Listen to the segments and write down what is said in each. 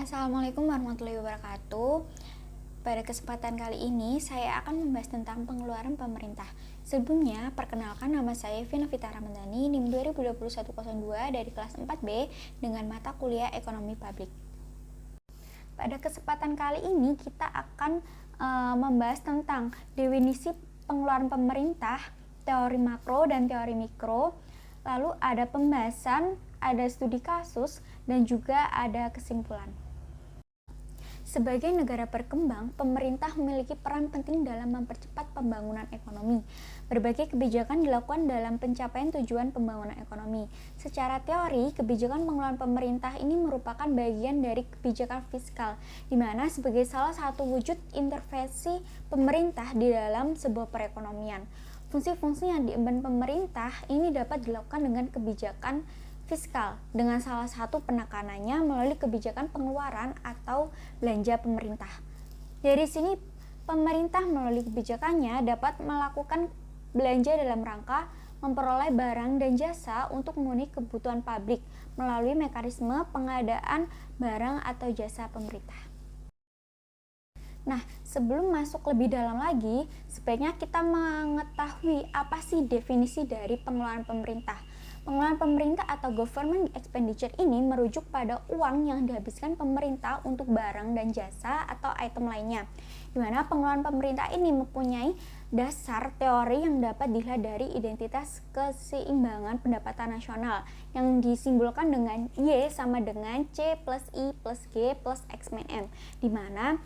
Assalamualaikum warahmatullahi wabarakatuh. Pada kesempatan kali ini, saya akan membahas tentang pengeluaran pemerintah. Sebelumnya, perkenalkan nama saya Vina Vita Ramadhani, NIM 202102 dari kelas 4B dengan mata kuliah Ekonomi Publik. Pada kesempatan kali ini, kita akan membahas tentang definisi pengeluaran pemerintah, teori makro dan teori mikro, lalu ada pembahasan, ada studi kasus, dan juga ada kesimpulan. Sebagai negara berkembang, pemerintah memiliki peran penting dalam mempercepat pembangunan ekonomi. Berbagai kebijakan dilakukan dalam pencapaian tujuan pembangunan ekonomi. Secara teori, kebijakan pengeluaran pemerintah ini merupakan bagian dari kebijakan fiskal, di mana sebagai salah satu wujud intervensi pemerintah di dalam sebuah perekonomian. Fungsi-fungsi yang diemban pemerintah ini dapat dilakukan dengan kebijakan fiskal, dengan salah satu penekanannya melalui kebijakan pengeluaran atau belanja pemerintah. Dari sini, pemerintah melalui kebijakannya dapat melakukan belanja dalam rangka memperoleh barang dan jasa untuk memenuhi kebutuhan publik melalui mekanisme pengadaan barang atau jasa pemerintah. Nah, sebelum masuk lebih dalam lagi, sebaiknya kita mengetahui apa sih definisi dari pengeluaran pemerintah. Pengeluaran pemerintah atau government expenditure ini merujuk pada uang yang dihabiskan pemerintah untuk barang dan jasa atau item lainnya. Di mana pengeluaran pemerintah ini mempunyai dasar teori yang dapat dilihat dari identitas keseimbangan pendapatan nasional yang disimbolkan dengan Y sama dengan C plus I plus G plus X min M, di mana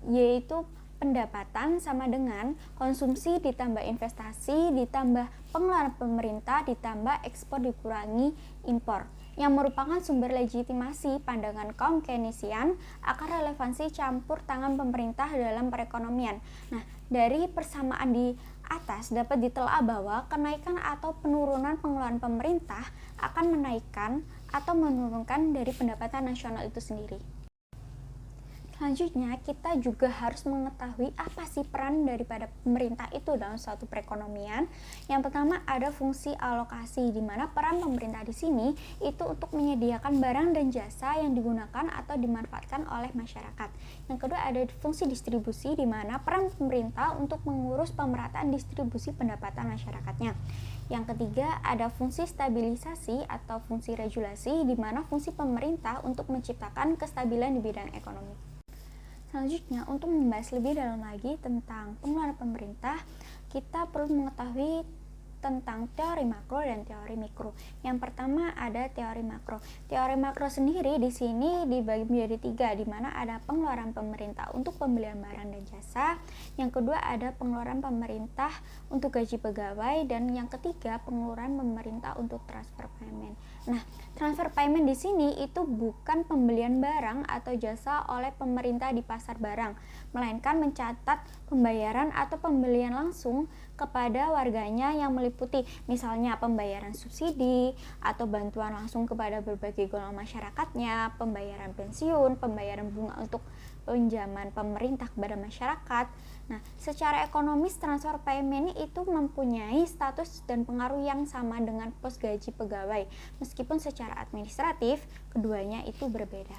Y itu pendapatan sama dengan konsumsi ditambah investasi ditambah pengeluaran pemerintah ditambah ekspor dikurangi impor, yang merupakan sumber legitimasi pandangan kaum Keynesian akan relevansi campur tangan pemerintah dalam perekonomian. Nah, dari persamaan di atas dapat ditelaah bahwa kenaikan atau penurunan pengeluaran pemerintah akan menaikkan atau menurunkan dari pendapatan nasional itu sendiri. Selanjutnya, kita juga harus mengetahui apa sih peran daripada pemerintah itu dalam suatu perekonomian. Yang pertama ada fungsi alokasi, di mana peran pemerintah di sini itu untuk menyediakan barang dan jasa yang digunakan atau dimanfaatkan oleh masyarakat. Yang kedua ada fungsi distribusi, di mana peran pemerintah untuk mengurus pemerataan distribusi pendapatan masyarakatnya. Yang ketiga ada fungsi stabilisasi atau fungsi regulasi, di mana fungsi pemerintah untuk menciptakan kestabilan di bidang ekonomi. Selanjutnya, untuk membahas lebih dalam lagi tentang pengeluaran pemerintah, kita perlu mengetahui tentang teori makro dan teori mikro. Yang pertama ada teori makro. Teori makro sendiri di sini dibagi menjadi tiga, di mana ada pengeluaran pemerintah untuk pembelian barang dan jasa. Yang kedua ada pengeluaran pemerintah untuk gaji pegawai, dan yang ketiga pengeluaran pemerintah untuk transfer payment. Nah, transfer payment di sini itu bukan pembelian barang atau jasa oleh pemerintah di pasar barang, melainkan mencatat pembayaran atau pembelian langsung kepada warganya yang meliputi misalnya pembayaran subsidi atau bantuan langsung kepada berbagai golongan masyarakatnya, pembayaran pensiun, pembayaran bunga untuk pinjaman pemerintah kepada masyarakat. Nah, secara ekonomis transfer payment itu mempunyai status dan pengaruh yang sama dengan pos gaji pegawai, meskipun secara administratif keduanya itu berbeda.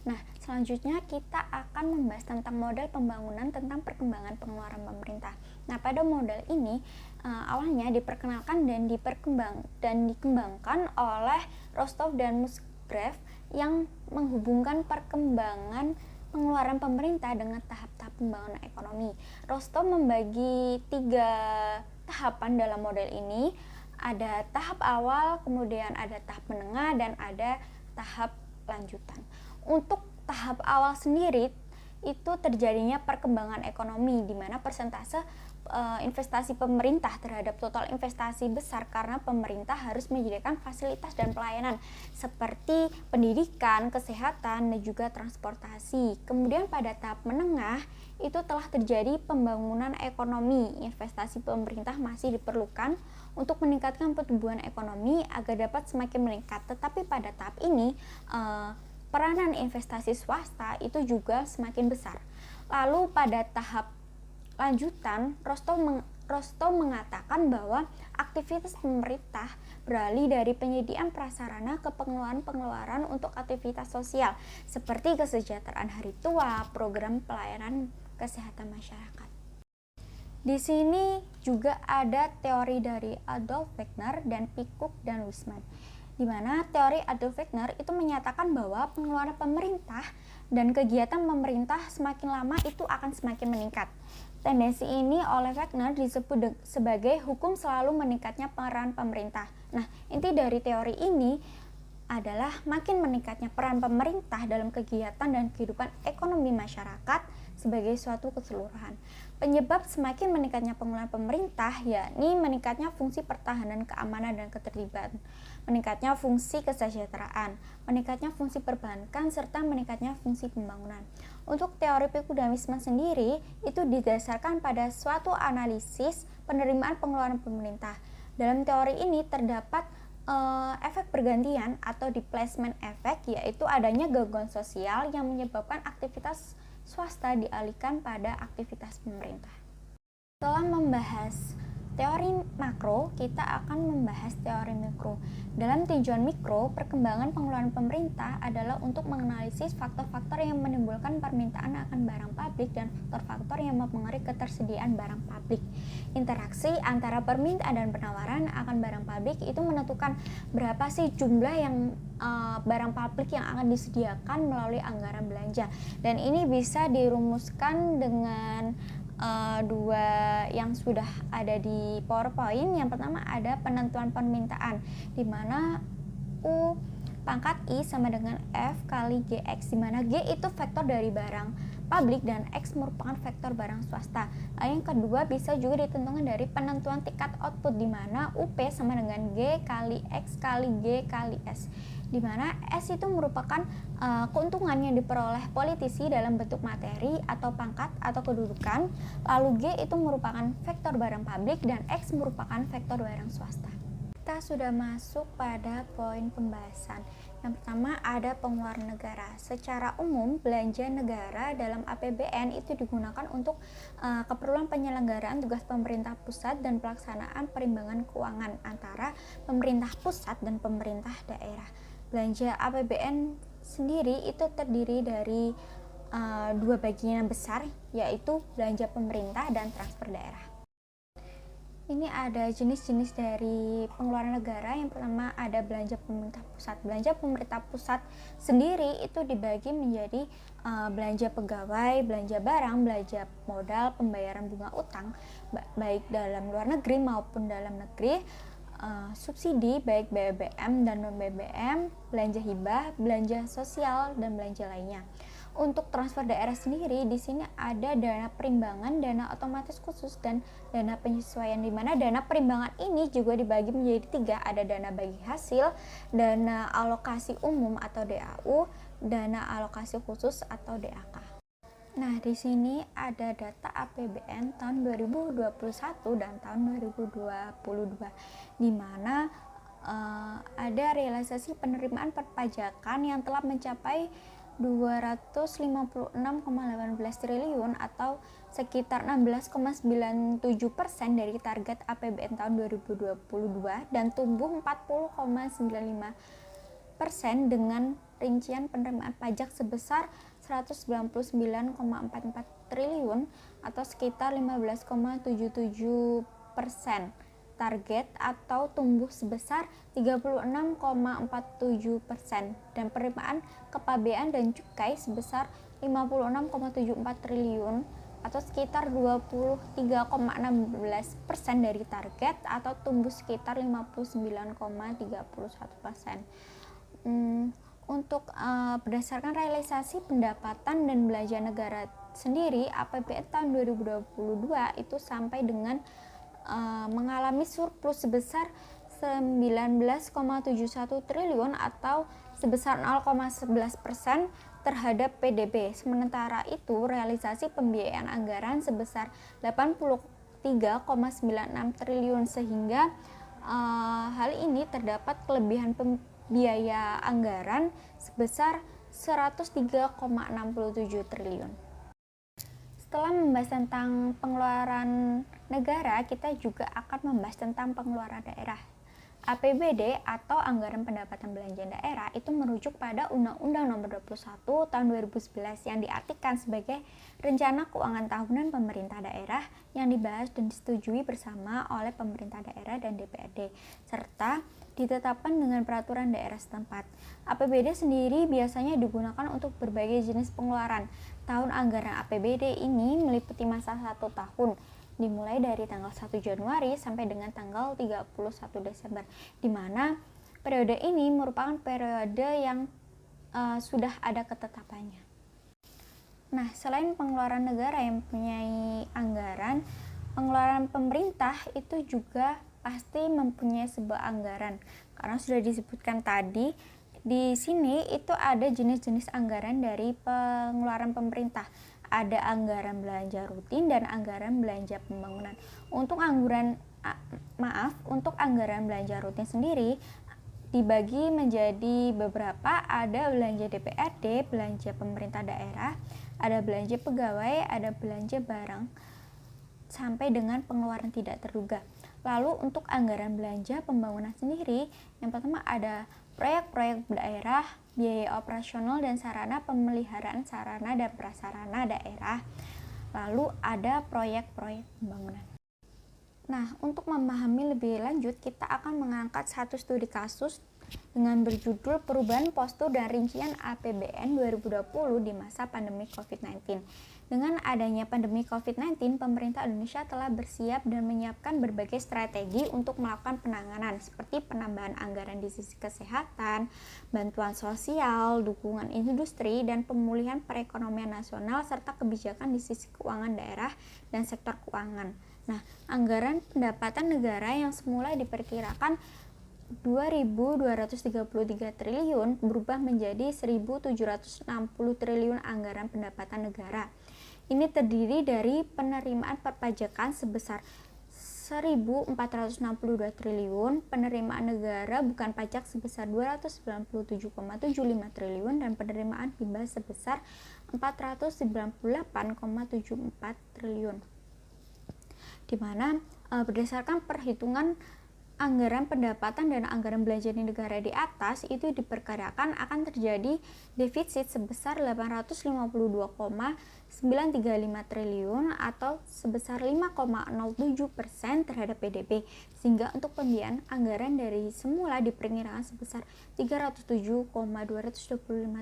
Nah, selanjutnya kita akan membahas tentang model pembangunan tentang perkembangan pengeluaran pemerintah. Nah, pada model ini awalnya diperkenalkan dan dikembangkan oleh Rostov dan Musgrave yang menghubungkan perkembangan pengeluaran pemerintah dengan tahap-tahap pembangunan ekonomi. Rostov membagi 3 tahapan dalam model ini. Ada tahap awal, kemudian ada tahap menengah, dan ada tahap lanjutan. Untuk tahap awal sendiri itu terjadinya perkembangan ekonomi, di mana persentase investasi pemerintah terhadap total investasi besar karena pemerintah harus menyediakan fasilitas dan pelayanan seperti pendidikan, kesehatan, dan juga transportasi. Kemudian pada tahap menengah itu telah terjadi pembangunan ekonomi. Investasi pemerintah masih diperlukan untuk meningkatkan pertumbuhan ekonomi agar dapat semakin meningkat. Tetapi pada tahap ini peranan investasi swasta itu juga semakin besar. Lalu pada tahap lanjutan, Rostov Rostow mengatakan bahwa aktivitas pemerintah beralih dari penyediaan prasarana ke pengeluaran untuk aktivitas sosial seperti kesejahteraan hari tua, program pelayanan kesehatan masyarakat. Di sini juga ada teori dari Adolf Wegner dan Pickuk dan Wisman, di mana teori Adolf Wegner itu menyatakan bahwa pengeluaran pemerintah dan kegiatan pemerintah semakin lama itu akan semakin meningkat. Tendensi ini oleh Wegner disebut sebagai hukum selalu meningkatnya peran pemerintah. Nah, inti dari teori ini adalah makin meningkatnya peran pemerintah dalam kegiatan dan kehidupan ekonomi masyarakat sebagai suatu keseluruhan. Penyebab semakin meningkatnya pengeluaran pemerintah yakni meningkatnya fungsi pertahanan, keamanan, dan ketertiban, meningkatnya fungsi kesejahteraan, meningkatnya fungsi perbankan, serta meningkatnya fungsi pembangunan. Untuk teori Pickuk dan Wisman sendiri itu didasarkan pada suatu analisis penerimaan pengeluaran pemerintah. Dalam teori ini terdapat efek pergantian atau displacement effect, yaitu adanya gangguan sosial yang menyebabkan aktivitas swasta dialihkan pada aktivitas pemerintah. Setelah membahas teori makro, kita akan membahas teori mikro. Dalam tinjauan mikro, perkembangan pengeluaran pemerintah adalah untuk menganalisis faktor-faktor yang menimbulkan permintaan akan barang publik dan faktor-faktor yang mempengaruhi ketersediaan barang publik. Interaksi antara permintaan dan penawaran akan barang publik itu menentukan berapa sih jumlah yang barang publik yang akan disediakan melalui anggaran belanja. Dan ini bisa dirumuskan dengan dua yang sudah ada di PowerPoint. Yang pertama ada penentuan permintaan, di mana U pangkat I sama dengan F kali GX, di mana G itu vektor dari barang publik dan X merupakan vektor barang swasta. Yang kedua bisa juga ditentukan dari penentuan tingkat output, di mana UP sama dengan G kali X kali G kali S, di mana S itu merupakan keuntungan yang diperoleh politisi dalam bentuk materi atau pangkat atau kedudukan, lalu G itu merupakan vektor barang publik dan X merupakan vektor barang swasta. Kita sudah masuk pada poin pembahasan. Yang pertama ada pengeluaran negara. Secara umum, belanja negara dalam APBN itu digunakan untuk keperluan penyelenggaraan tugas pemerintah pusat dan pelaksanaan perimbangan keuangan antara pemerintah pusat dan pemerintah daerah. Belanja APBN sendiri itu terdiri dari dua bagian besar, yaitu belanja pemerintah dan transfer daerah. Ini ada jenis-jenis dari pengeluaran negara. Yang pertama ada belanja pemerintah pusat. Belanja pemerintah pusat sendiri itu dibagi menjadi belanja pegawai, belanja barang, belanja modal, pembayaran bunga utang baik dalam luar negeri maupun dalam negeri, subsidi baik BBM dan non-BBM, belanja hibah, belanja sosial, dan belanja lainnya. Untuk transfer daerah sendiri, di sini ada dana perimbangan, dana otomatis khusus, dan dana penyesuaian, di mana dana perimbangan ini juga dibagi menjadi tiga. Ada dana bagi hasil, dana alokasi umum atau DAU, dana alokasi khusus atau DAK. Nah, di sini ada data APBN tahun 2021 dan tahun 2022, di mana ada realisasi penerimaan perpajakan yang telah mencapai 256,18 triliun atau sekitar 16,97% dari target APBN tahun 2022 dan tumbuh 40,95% dengan rincian penerimaan pajak sebesar 199,44 triliun atau sekitar 15,77%. Target atau tumbuh sebesar 36,47% dan penerimaan kepabean dan cukai sebesar 56,74 triliun atau sekitar 23,16% dari target atau tumbuh sekitar 59,31%. Untuk berdasarkan realisasi pendapatan dan belanja negara sendiri, APBN tahun 2022 itu sampai dengan mengalami surplus sebesar 19,71 triliun atau sebesar 0,11% terhadap PDB. Sementara itu, realisasi pembiayaan anggaran sebesar 83,96 triliun sehingga hal ini terdapat kelebihan biaya anggaran sebesar 103,67 triliun. Setelah membahas tentang pengeluaran negara, kita juga akan membahas tentang pengeluaran daerah. APBD atau Anggaran Pendapatan Belanja Daerah itu merujuk pada Undang-Undang Nomor 21 Tahun 2011 yang diartikan sebagai rencana keuangan tahunan pemerintah daerah yang dibahas dan disetujui bersama oleh pemerintah daerah dan DPRD serta ditetapkan dengan peraturan daerah setempat. APBD sendiri biasanya digunakan untuk berbagai jenis pengeluaran. Tahun anggaran APBD ini meliputi masa 1 tahun, dimulai dari tanggal 1 Januari sampai dengan tanggal 31 Desember, di mana periode ini merupakan periode yang sudah ada ketetapannya. Nah, selain pengeluaran negara yang mempunyai anggaran, pengeluaran pemerintah itu juga pasti mempunyai sebuah anggaran. Karena sudah disebutkan tadi, di sini itu ada jenis-jenis anggaran dari pengeluaran pemerintah. Ada anggaran belanja rutin dan anggaran belanja pembangunan. Untuk anggaran belanja rutin sendiri dibagi menjadi beberapa, ada belanja DPRD, belanja pemerintah daerah, ada belanja pegawai, ada belanja barang, sampai dengan pengeluaran tidak terduga. Lalu untuk anggaran belanja pembangunan sendiri, yang pertama ada proyek-proyek daerah, biaya operasional dan sarana pemeliharaan sarana dan prasarana daerah. Lalu ada proyek-proyek pembangunan. Nah, untuk memahami lebih lanjut, kita akan mengangkat satu studi kasus dengan berjudul Perubahan Postur dan Rincian APBN 2020 di masa pandemi COVID-19. Dengan adanya pandemi COVID-19, pemerintah Indonesia telah bersiap dan menyiapkan berbagai strategi untuk melakukan penanganan, seperti penambahan anggaran di sisi kesehatan, bantuan sosial, dukungan industri, dan pemulihan perekonomian nasional, serta kebijakan di sisi keuangan daerah dan sektor keuangan. Nah, anggaran pendapatan negara yang semula diperkirakan 2.233 triliun berubah menjadi 1.760 triliun anggaran pendapatan negara. Ini terdiri dari penerimaan perpajakan sebesar 1.462 triliun, penerimaan negara bukan pajak sebesar 297,75 triliun, dan penerimaan hibah sebesar 498,74 triliun. Di mana berdasarkan perhitungan anggaran pendapatan dan anggaran belanja di negara di atas itu diperkirakan akan terjadi defisit sebesar 852,935 triliun atau sebesar 5,07% terhadap PDB, sehingga untuk pembiayaan anggaran dari semula diperkirakan sebesar 307,225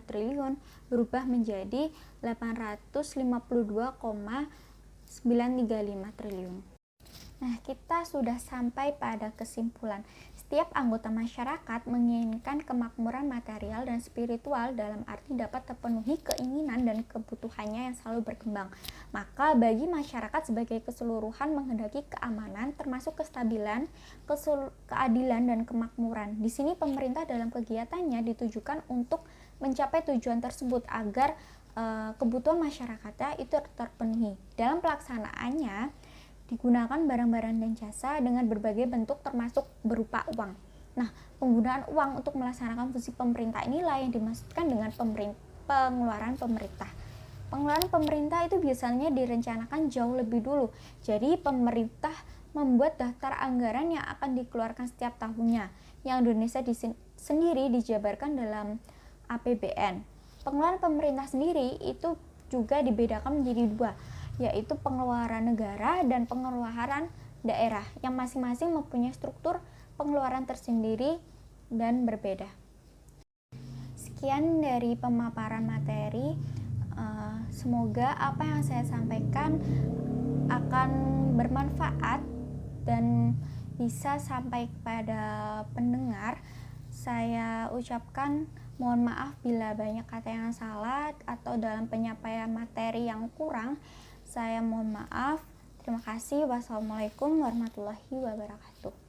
triliun berubah menjadi 852,935 triliun. Nah, kita sudah sampai pada kesimpulan. Setiap anggota masyarakat menginginkan kemakmuran material dan spiritual dalam arti dapat terpenuhi keinginan dan kebutuhannya yang selalu berkembang. Maka bagi masyarakat sebagai keseluruhan menghendaki keamanan termasuk kestabilan, keadilan, dan kemakmuran. Di sini pemerintah dalam kegiatannya ditujukan untuk mencapai tujuan tersebut agar kebutuhan masyarakatnya itu terpenuhi. Dalam pelaksanaannya digunakan barang-barang dan jasa dengan berbagai bentuk termasuk berupa uang. Nah, penggunaan uang untuk melaksanakan fungsi pemerintah inilah yang dimaksudkan dengan pengeluaran pemerintah. Pengeluaran pemerintah itu biasanya direncanakan jauh lebih dulu. Jadi pemerintah membuat daftar anggaran yang akan dikeluarkan setiap tahunnya, yang Indonesia sendiri dijabarkan dalam APBN. Pengeluaran pemerintah sendiri itu juga dibedakan menjadi dua, yaitu pengeluaran negara dan pengeluaran daerah yang masing-masing mempunyai struktur pengeluaran tersendiri dan berbeda. Sekian dari pemaparan materi. Semoga apa yang saya sampaikan akan bermanfaat dan bisa sampai kepada pendengar. Saya ucapkan mohon maaf bila banyak kata yang salah atau dalam penyampaian materi yang kurang. Saya mohon maaf. Terima kasih. Wassalamualaikum warahmatullahi wabarakatuh.